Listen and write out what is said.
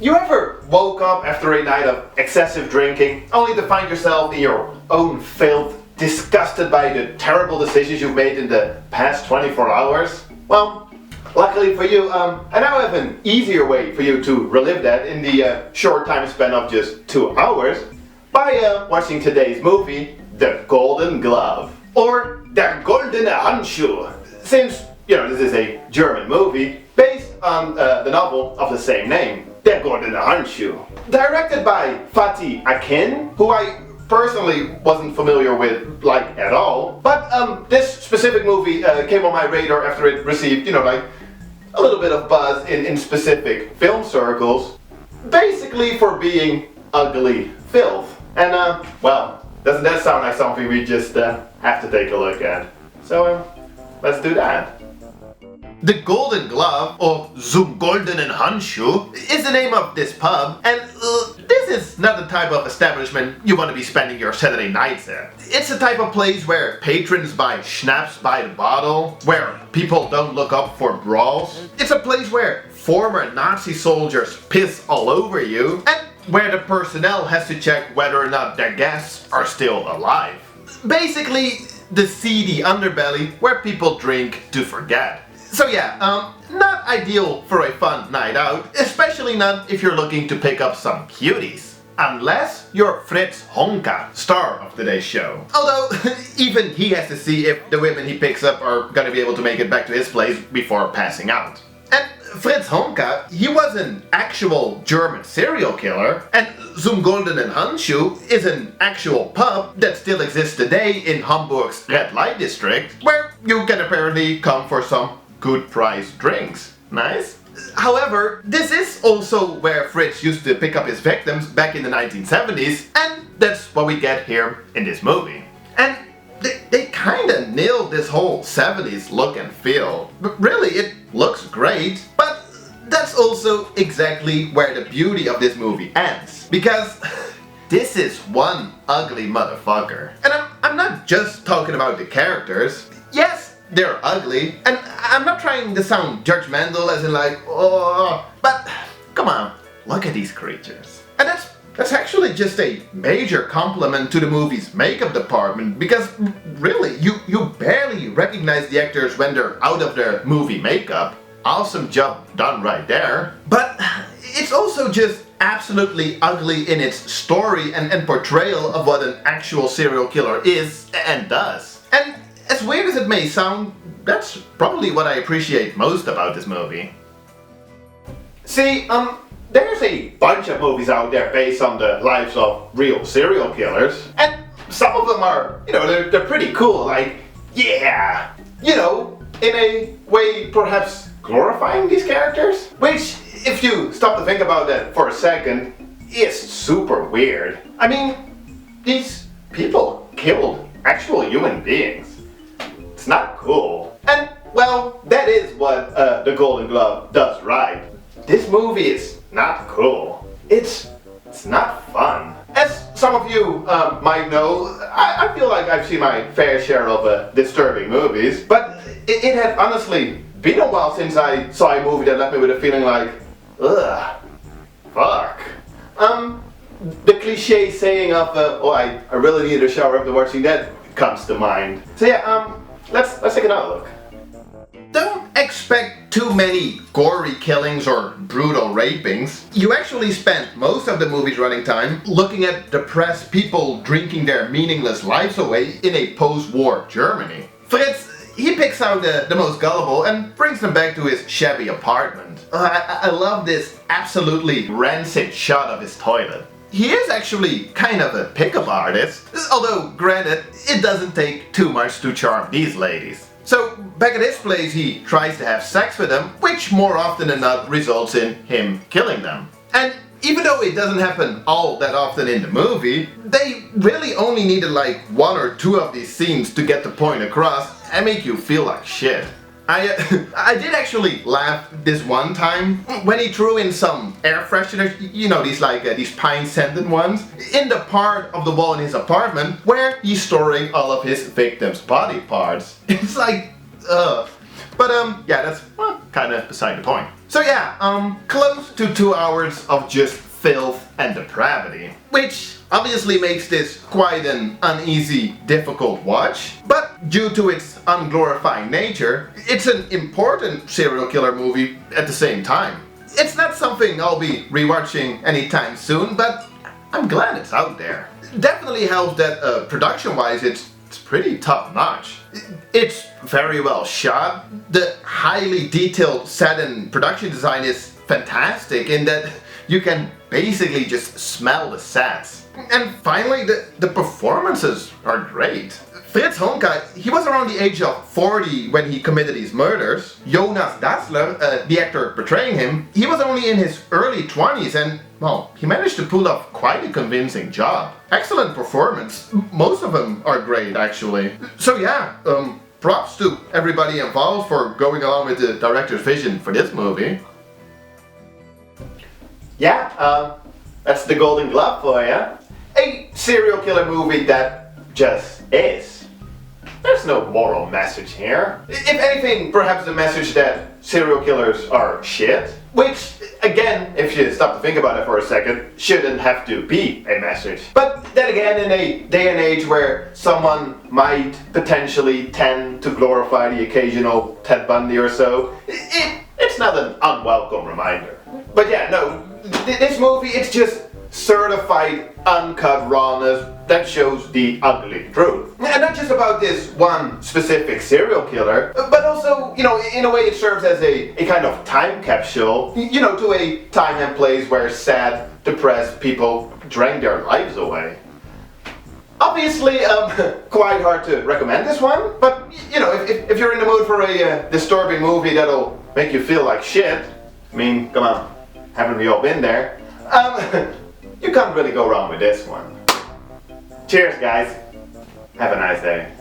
You ever woke up after a night of excessive drinking, only to find yourself in your own filth, disgusted by the terrible decisions you've made in the past 24 hours? Well, luckily for you, I now have an easier way for you to relive that in the short time span of just 2 hours by watching today's movie, The Golden Glove, or Der Goldene Handschuh, since, this is a German movie based on the novel of the same name, Der Goldene Handschuh. Directed by Fatih Akin, who I personally wasn't familiar with, at all, but this specific movie came on my radar after it received, a little bit of buzz in specific film circles, basically for being ugly filth. And, doesn't that sound like something we just have to take a look at? So, let's do that. The Golden Glove, or Zum Goldenen Handschuh, is the name of this pub, and this is not the type of establishment you want to be spending your Saturday nights at. It's the type of place where patrons buy schnapps by the bottle, where people don't look up for brawls. It's a place where former Nazi soldiers piss all over you, and where the personnel has to check whether or not their guests are still alive. Basically, the seedy underbelly where people drink to forget. So not ideal for a fun night out, especially not if you're looking to pick up some cuties. Unless you're Fritz Honka, star of today's show. Although, even he has to see if the women he picks up are gonna be able to make it back to his place before passing out. And Fritz Honka, he was an actual German serial killer, and Zum Goldenen Handschuh is an actual pub that still exists today in Hamburg's red light district, where you can apparently come for some good priced drinks. Nice? However, this is also where Fritz used to pick up his victims back in the 1970s, and that's what we get here in this movie. And they kinda nailed this whole 70s look and feel. But really, it looks great, but that's also exactly where the beauty of this movie ends. Because this is one ugly motherfucker. And I'm not just talking about the characters. Yes, they're ugly, and I'm not trying to sound judgmental as in but come on, look at these creatures. And that's actually just a major compliment to the movie's makeup department, because really, you barely recognize the actors when they're out of their movie makeup. Awesome job done right there. But it's also just absolutely ugly in its story and portrayal of what an actual serial killer is and does. And as weird as it may sound, that's probably what I appreciate most about this movie. See, there's a bunch of movies out there based on the lives of real serial killers, and some of them are, they're pretty cool, in a way perhaps glorifying these characters, which, if you stop to think about that for a second, is super weird. I mean, these people killed actual human beings. It's not cool. And, that is what The Golden Glove does right. This movie is not cool. It's not fun. As some of you might know, I feel like I've seen my fair share of disturbing movies, but it had honestly been a while since I saw a movie that left me with a feeling like, ugh, fuck. The cliche saying of, I really need a shower after watching that comes to mind. So let's take another look. Don't expect too many gory killings or brutal rapings. You actually spend most of the movie's running time looking at depressed people drinking their meaningless lives away in a post-war Germany. Fritz, he picks out the most gullible and brings them back to his shabby apartment. I love this absolutely rancid shot of his toilet. He is actually kind of a pickup artist, although granted, it doesn't take too much to charm these ladies. So back at his place, he tries to have sex with them, which more often than not results in him killing them. And even though it doesn't happen all that often in the movie, they really only needed one or two of these scenes to get the point across and make you feel like shit. I did actually laugh this one time when he threw in some air fresheners, these pine scented ones, in the part of the wall in his apartment where he's storing all of his victims' body parts. It's like, But that's kinda beside the point. So yeah, close to 2 hours of just filth and depravity. Which obviously makes this quite an uneasy, difficult watch. But due to its unglorifying nature, it's an important serial killer movie at the same time. It's not something I'll be rewatching anytime soon, but I'm glad it's out there. Definitely helps that production-wise it's pretty top-notch. It's very well shot. The highly detailed set and production design is fantastic in that you can basically just smell the sets. And finally, the performances are great. Fritz Honka, he was around the age of 40 when he committed these murders. Jonas Dassler, the actor portraying him, he was only in his early 20s and, well, he managed to pull off quite a convincing job. Excellent performance. Most of them are great, actually. So yeah, props to everybody involved for going along with the director's vision for this movie. Yeah, that's the Golden Glove for you. A serial killer movie that just is. There's no moral message here. If anything, perhaps the message that serial killers are shit. Which, again, if you stop to think about it for a second, shouldn't have to be a message. But then again, in a day and age where someone might potentially tend to glorify the occasional Ted Bundy or so, it's not an unwelcome reminder. But yeah, no, this movie, it's just certified uncut rawness that shows the ugly truth. And not just about this one specific serial killer, but also, you know, in a way it serves as a kind of time capsule, you know, to a time and place where sad, depressed people drank their lives away. Obviously, quite hard to recommend this one, but, you know, if you're in the mood for a disturbing movie that'll make you feel like shit, I mean, come on, haven't we all been there? You can't really go wrong with this one. Cheers, guys. Have a nice day.